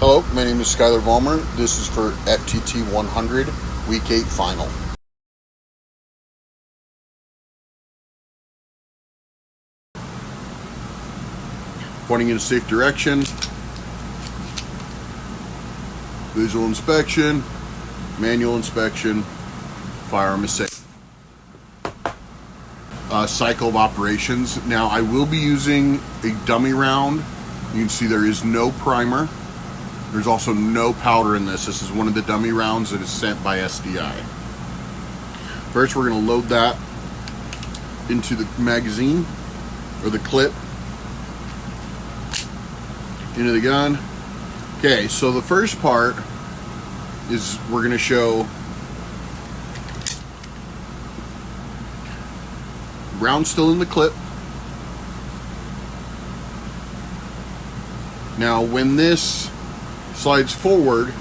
Hello, my name is Skylar Vollmer. This is for FTT 100 Week 8 Final. Pointing in a safe direction, visual inspection, manual inspection, firearm is safe. Cycle of operations. Now I will be using a dummy round. You can see there is no primer. There's also no powder in this. This is one of the dummy rounds that is sent by SDI. First, we're going to load that into the magazine, or the clip, into the gun. Okay, so the first part is we're going to show round still in the clip. Now, when this slides forward,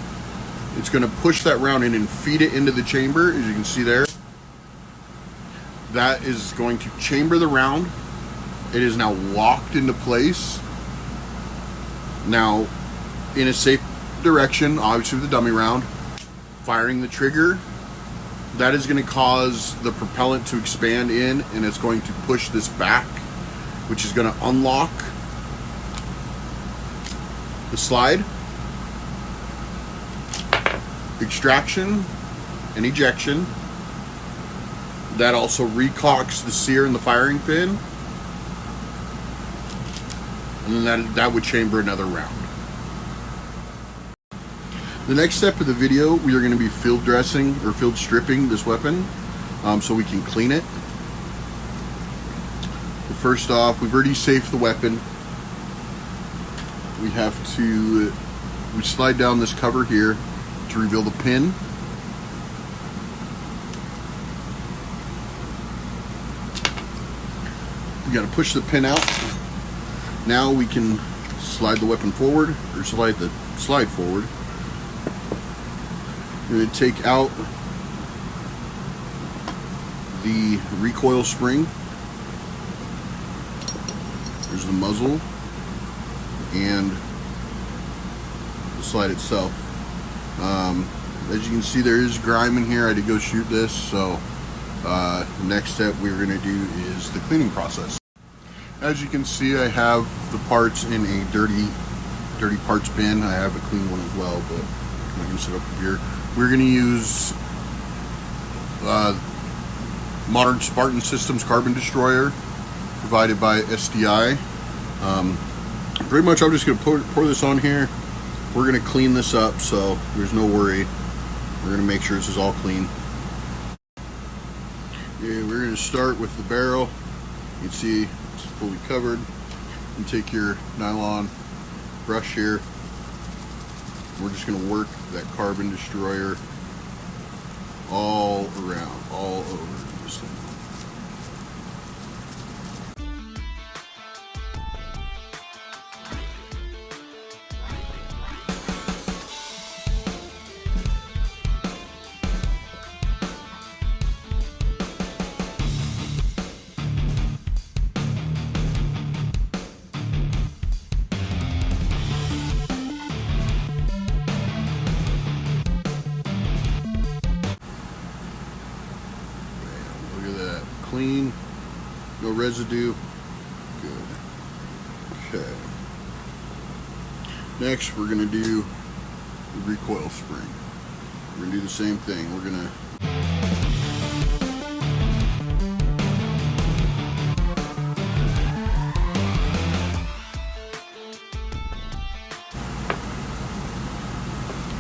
it's going to push that round in and feed it into the chamber. As you can see there, that is going to chamber the round. It is now locked into place. Now, in a safe direction, obviously with the dummy round, firing the trigger, that is going to cause the propellant to expand in, and it's going to push this back, which is going to unlock the slide, extraction and ejection. That also recocks the sear in the firing pin, and then that would chamber another round. The next step of the video, we are going to be field dressing or field stripping this weapon so we can clean it. But first off, we've already safed the weapon. We slide down this cover here to reveal the pin. We got to push the pin out. Now we can slide the weapon forward, or slide forward. We're going to take out the recoil spring. There's the muzzle and the slide itself. As you can see, there is grime in here. I had to go shoot this, so the next step we're going to do is the cleaning process. As you can see, I have the parts in a dirty parts bin. I have a clean one as well, but I'm going to set up here. We're going to use Modern Spartan Systems Carbon Destroyer, provided by SDI. Pretty much I'm just going to pour this on here. We're going to clean this up, so there's no worry. We're going to make sure this is all clean. Yeah, we're going to start with the barrel. You can see it's fully covered. You take your nylon brush here. We're just going to work that carbon destroyer all around, all over this thing. Clean, no residue, good. Okay. Next, we're going to do the recoil spring. We're going to do the same thing. We're going to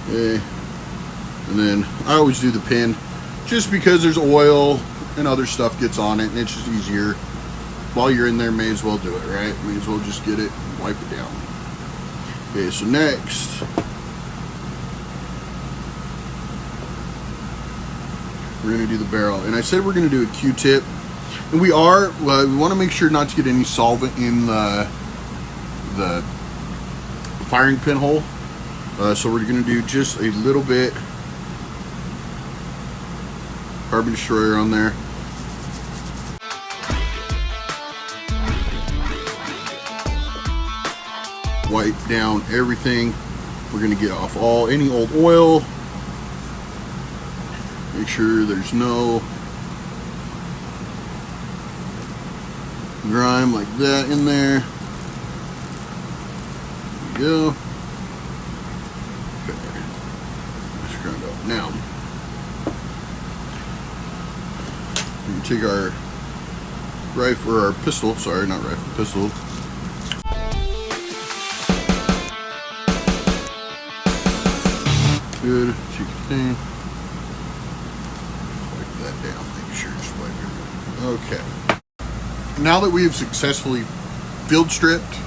okay. And then I always do the pin just because there's oil and other stuff gets on it, and it's just easier. While you're in there, may as well do it, right? May as well just get it and wipe it down. Okay, so next, we're going to do the barrel. And I said we're going to do a Q-tip, and we want to make sure not to get any solvent in the firing pin hole. So we're going to do just a little bit carbon destroyer on there. Wipe down everything We're going to get off any old oil. Make sure there's no grime like that in there. There we go. Okay. Let's grind up. Now, we can take our rifle, or our pistol, sorry, not rifle, pistol. Good. Take your thing. Wipe that down. Make sure it's wiped everything. Okay. Now that we have successfully field stripped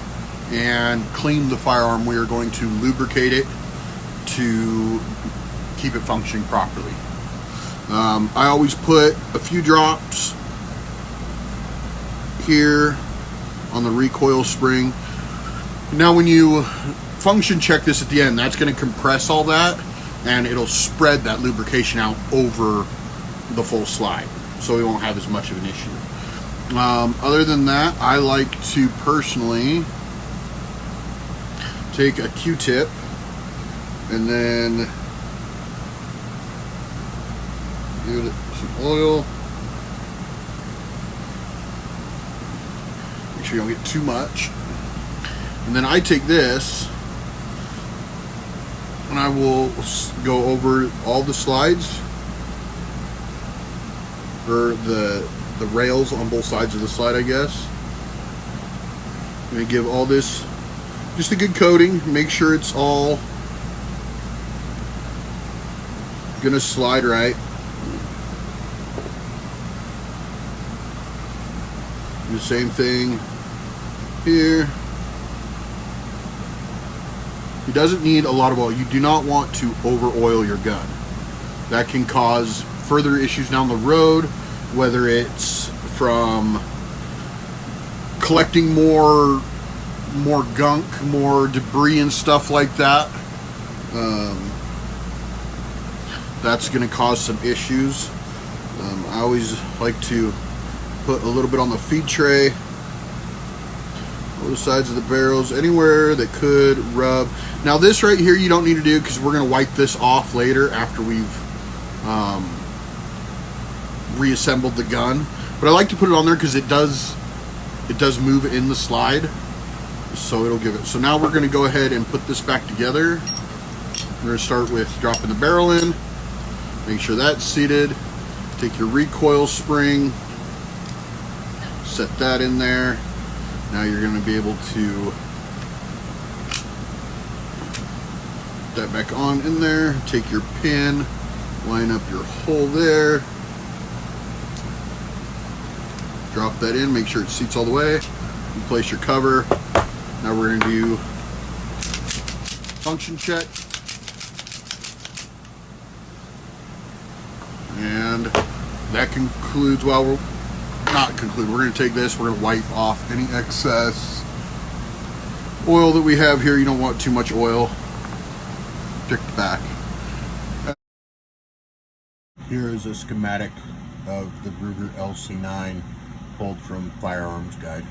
and cleaned the firearm, we are going to lubricate it to keep it functioning properly. I always put a few drops here on the recoil spring. Now when you function check this at the end, that's going to compress all that and it'll spread that lubrication out over the full slide, so we won't have as much of an issue. Other than that, I like to personally take a Q-tip and then give it some oil. Make sure you don't get too much. And then I take this and I will go over all the slides, or the rails on both sides of the slide, I guess. I'm going to give all this just a good coating. Make sure it's all going to slide right. Do the same thing here. It doesn't need a lot of oil. You do not want to over oil your gun. That can cause further issues down the road, whether it's from collecting more gunk, more debris and stuff like that. That's going to cause some issues. I always like to put a little bit on the feed tray, both sides of the barrels, anywhere that could rub. Now this right here you don't need to do, because we're going to wipe this off later after we've reassembled the gun. But I like to put it on there because it does move in the slide, so it'll give it. So now we're going to go ahead and put this back together. We're going to start with dropping the barrel in. Make sure that's seated. Take your recoil spring, set that in there. Now you're going to be able to put that back on in there. Take your pin, line up your hole there. Drop that in, make sure it seats all the way. Replace your cover. Now we're going to do function check. And that concludes, well, we're going to take this, we're going to wipe off any excess oil that we have here. You don't want too much oil. Check the back. Here is a schematic of the Ruger LC9 pulled from Firearms Guide.